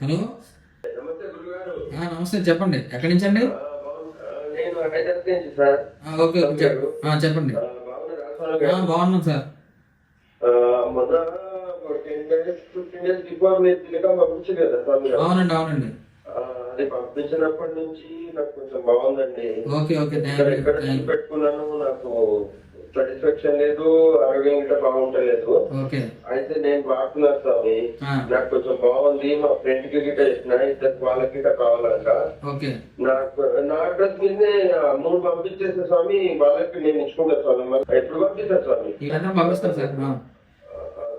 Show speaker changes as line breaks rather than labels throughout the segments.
Hello.
నమస్తే గురుగారు.
నమస్తే, చెప్పండి. ఎక్కడి నుంచి అండి?
నేను హైదరాబాద్ నుంచి సార్.
ఓకే ఓకే చెప్పండి.
బాగున్నారా స్వామి గారు?
బాగున్నాం సార్.
మొన్న 10 days 15 days బిఫోర్ మీరు టెలికాం పంపించారు కదా స్వామి గారు.
అవునండి అవునండి.
అది పంపించినప్పటి నుంచి నాకు కొంచెం బాగుందండి.
ఓకే ఓకే
ఎక్కడ పెట్టుకున్నాను నాకు సాటిస్ఫాక్షన్ లేదు, ఆరోగ్యం కూడా బాగుంటలేదు.
ఓకే.
అయితే నేను వాడుతున్నాను స్వామి, నాకు కొంచెం బాగుంది. మా ఫ్రెండ్ కి గిట్ట ఇచ్చిన, ఇద్దరు వాళ్ళకి గిట్ట కావాలంట.
ఓకే.
నాకు నా అడ్రస్ మీదనే అమౌంట్ పంపించేస్తే స్వామి, వాళ్ళకి నేను ఇచ్చుకుంటా స్వామి. మరి ఎప్పుడు పంపిస్తారు స్వామి?
పంపిస్తాను సార్.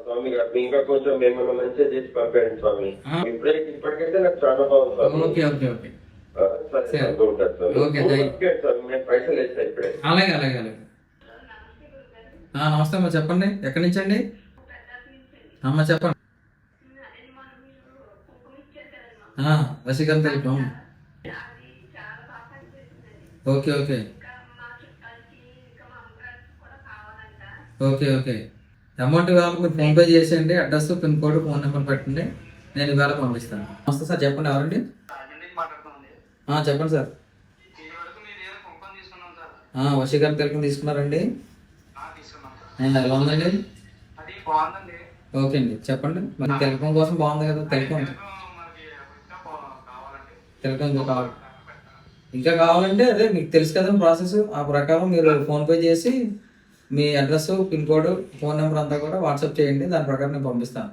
స్వామి గారు ఇంకా కొంచెం మేము మంచిగా చేసి పంపేయండి స్వామి. ఇప్పటికైతే నాకు చాలా బాగుంది స్వామి.
Okay okay okay.
సరే స్వామి, నేను పైసలు వేస్తాను ఇప్పుడే.
అలాగే అలాగే అలాగే. నమస్తే అమ్మ, చెప్పండి. ఎక్కడి నుంచి అండి? అమ్మ చెప్పండి. వశీకరణ తెలిపాం. Okay okay okay okay. Amount ఇవాళ మీరు ఫోన్పే చేసేయండి. Address, pin code, phone number పెట్టండి. నేను ఇవాళ పంపిస్తాను. నమస్తే సార్, చెప్పండి. ఎవరండి? చెప్పండి సార్. వశీకరణ తెలికం తీసుకున్నారండి? ఎలా ఉందండి? ఓకే అండి, చెప్పండి. మరి తెలకం కోసం బాగుంది కదా? తెలకం ఇంకా కావాలి. ఇంకా కావాలంటే అదే మీకు తెలుసు కదా ప్రాసెస్. ఆ ప్రకారం మీరు ఫోన్పే చేసి మీ address, pin code, phone number అంతా కూడా వాట్సాప్ చేయండి. దాని ప్రకారం నేను పంపిస్తాను.